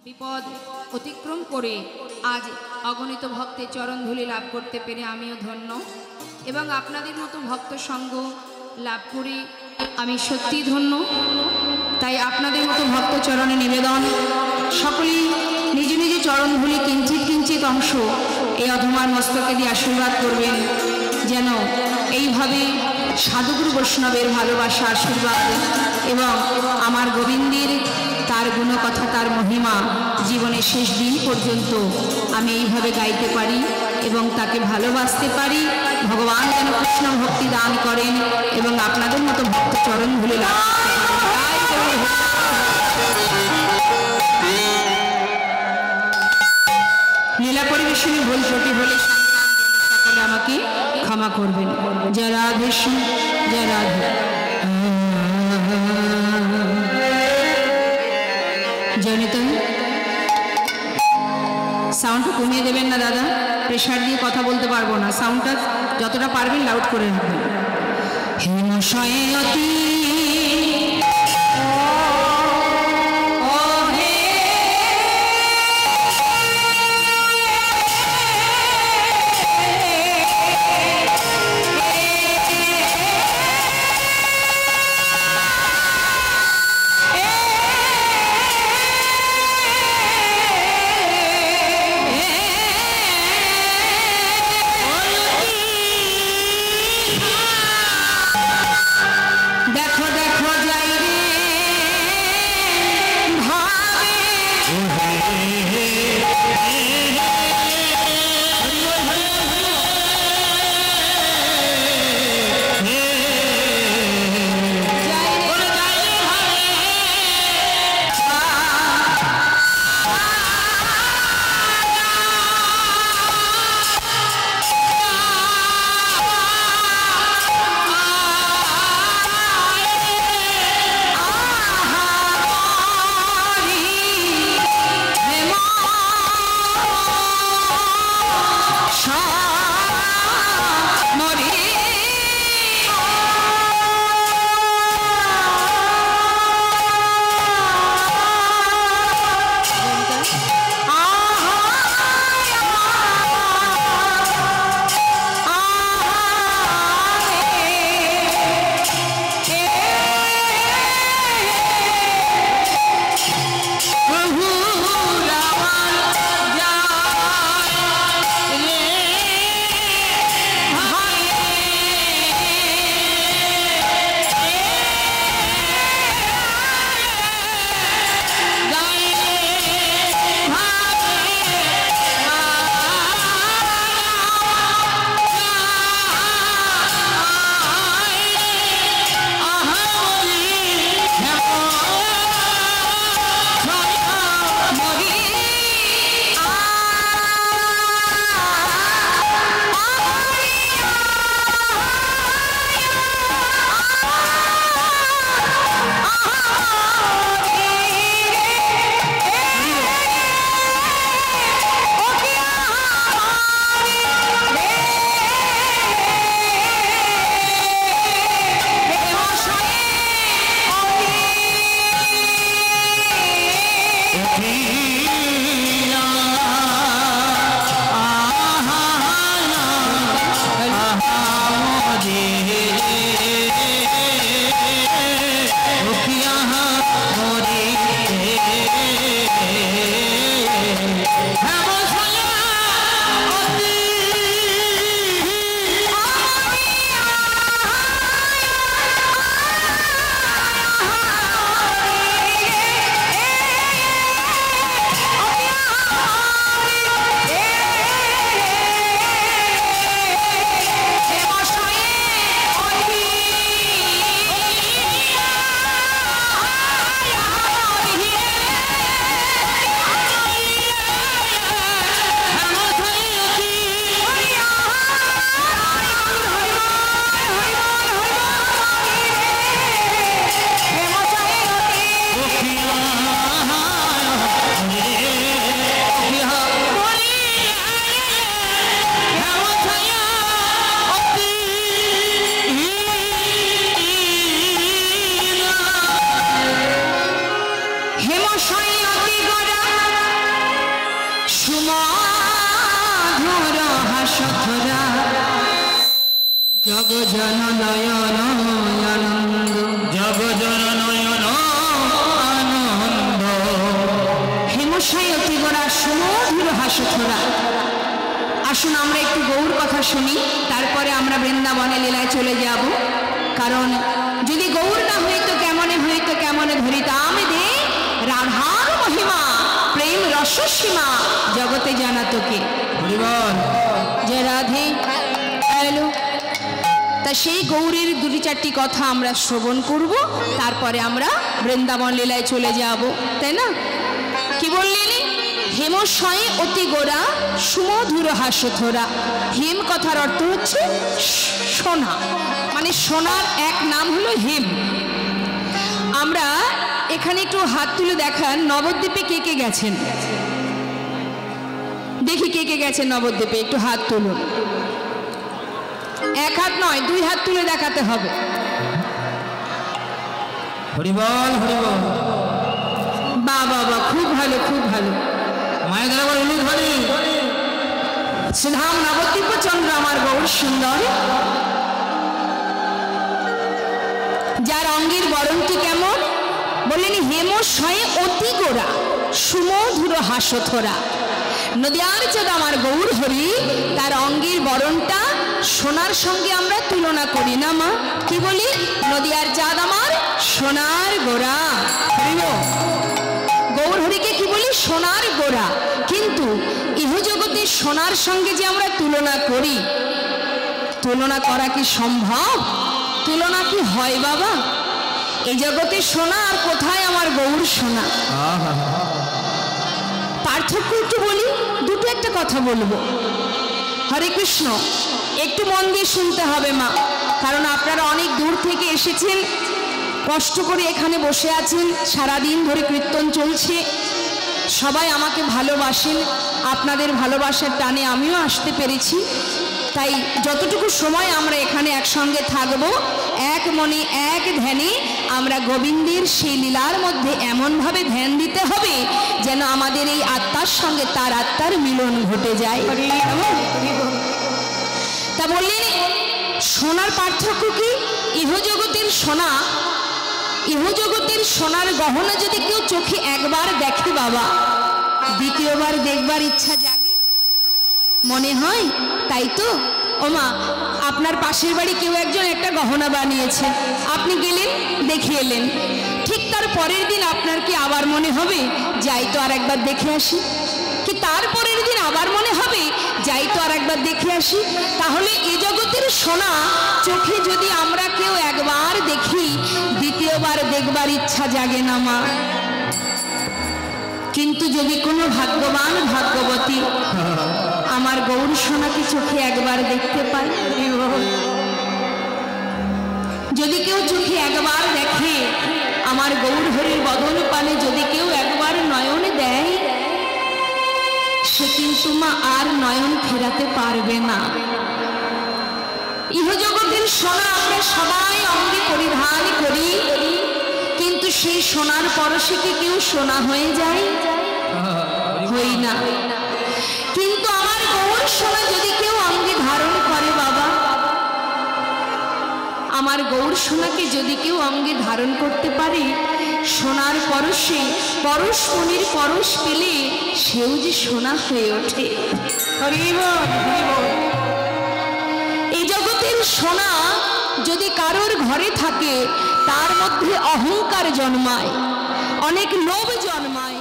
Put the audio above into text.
বিপদ অতিক্রম করে আজ অগণিত ভক্তের চরণধূলি লাভ করতে পেরে আমিও ধন্য এবং আপনাদের মতো ভক্ত সঙ্গ লাভ করে আমি সত্যি ধন্য। তাই আপনাদের মতো ভক্ত চরণে নিবেদন, সকলেই নিজ নিজ চরণধূলি কিঞ্চিত কিঞ্চিত অংশ এই অধমার মস্তকে দিয়ে আশীর্বাদ করবেন, যেন এইভাবে সাধুগুরু বৈষ্ণবের ভালোবাসা আশীর্বাদ এবং আমার গোবিন্দের তার গুণকথা তার মহিমা জীবনের শেষ দিন পর্যন্ত আমি এইভাবে গাইতে পারি এবং তাকে ভালোবাসতে পারি। ভগবান যেন কৃষ্ণ ভক্তি দান করেন এবং আপনাদের মতো ভক্ত চরণ ভুলে লীলা পরিবেশনে ভুল ত্রুটি হলে সকলে আমাকে ক্ষমা করবেন। জয় রাধে জয় রাধে। জয়নিতন সাউন্ডটা কমিয়ে দেবেন না দাদা, প্রেশার দিয়ে কথা বলতে পারবো না, সাউন্ডটা যতটা পারবেন লাউড করে রাখবেন। হিমশয়ে অতি হাসথরা জগজন নয়ন আনন্দ জগজন নয়ন আনন্দ হেমশাই অতি গোরা সুমধুর হাসথরা। আসুন আমরা একটু গৌর কথা শুনি, তারপরে আমরা বৃন্দাবনে লীলায় চলে যাব। কারণ যদি গৌর না হইতো কেমনে ধরিতাম দে রাধার মহিমা, প্রেম রসসীমা জগতে জানা তোকে। যে রাধে এলো, তা সেই গৌরের দুটি চারটি কথা আমরা শ্রবণ করব, তারপরে আমরা বৃন্দাবন লীলায় চলে যাব, তাই না? কি বললেন? হেমশয়ে অতি গোরা সুমধুর হাসথরা। হেম কথার অর্থ হচ্ছে সোনা, মানে সোনার এক নাম হলো হেম। আমরা এখানে একটু হাত তুলে দেখান, নবদ্বীপে কে কে গেছেন? দেখি কে কে গেছেন নবদ্বীপে, একটু হাত তুলুন। এক হাত নয়, দুই হাত তুলে দেখাতে হবে। হরিবল হরিবল। বাহ বাহ বাহ, খুব ভালো খুব ভালো। মায়ের দ্বারা অনুধ্বনি সুধাম নবদ্বীপ চন্দ্র আমার গৌর সুন্দর। যার অঙ্গের বরণটি কেমন বললেন? হেমশয়ে অতি গোরা সুমধুর হাসথরা। নদিয়ার চাঁদ আমার গৌর হরি, তার অঙ্গের বরণটা সোনার সঙ্গে আমরা তুলনা করি না মা? কি বলি? নদিয়ার চাঁদ আমার সোনার গোরা। গৌর হরিকে কি বলি? সোনার গোরা। কিন্তু ইহজগতে সোনার সঙ্গে যে আমরা তুলনা করি, তুলনা করা কি সম্ভব? তুলনা কি হয় বাবা? এই জগতে সোনা আর কোথায় আমার গৌর সোনা? পার্থক্য একটু বলি, দুটো একটা কথা বলবো। হরে কৃষ্ণ, একটু মন দিয়ে শুনতে হবে মা, কারণ আপনারা অনেক দূর থেকে এসেছেন, কষ্ট করে এখানে বসে আছেন, সারাদিন ধরে কীর্তন চলছে, সবাই আমাকে ভালোবাসেন, আপনাদের ভালোবাসার টানে আমিও আসতে পেরেছি। তাই যতটুকু সময় আমরা এখানে একসঙ্গে থাকব, এক মনে এক ধ্যানে আমরা গোবিন্দের সেই লীলার মধ্যে এমনভাবে ধ্যান দিতে হবে যেন আমাদের এই আত্মার সঙ্গে তার আত্মার মিলন ঘটে যায়। তা বললেন সোনার পার্থক্য কি? ইহজগতের সোনা, ইহজগতের সোনার গহনা যদি কেউ চোখে একবার দেখে বাবা, দ্বিতীয়বার দেখবার ইচ্ছা জাগে, মনে হয়? তাই তো ওমা, আপনার পাশের বাড়ি কেউ একজন একটা গহনা বানিয়েছে, আপনি গেলেন দেখে এলেন, ঠিক তার পরের দিন আপনার কি আবার মনে হবে যাই তো আর একবার দেখে আসি? কি তার পরের দিন আবার মনে হবে যাই তো আর একবার দেখে আসি? তাহলে এ জগতের সোনা চোখে যদি আমরা কেউ একবার দেখি, দ্বিতীয়বার দেখবার ইচ্ছা জাগে না মা? কিন্তু যদি কোনো ভাগ্যবান ভাগ্যবতী আমার গৌর সোনাকে চোখে একবার দেখতে পায়, যদি কেউ চোখে একবার দেখে আমার গৌর হরির বদন পানে, যদি কেউ একবার নয়নে দেয়, সে কিন্তু মা আর নয়ন ফেরাতে পারবে না। ইহজগতের সোনা আমরা সবাই অঙ্গে পরিধান করি, কিন্তু সেই সোনার পরশে কি কেউ সোনা হয়ে যায়? হই না। কিন্তু আমার গৌর সোনা যদি কেউ অঙ্গে ধারণ করে বাবা, আমার গৌর সোনাকে যদি কেউ অঙ্গে ধারণ করতে পারে, সোনার পরশে পরশমণির পরশ পেলে সেও যে সোনা হয়ে ওঠে। এই জগতের সোনা যদি কারোর ঘরে থাকে, তার মধ্যে অহংকার জন্মায়, অনেক লোভ জন্মায়।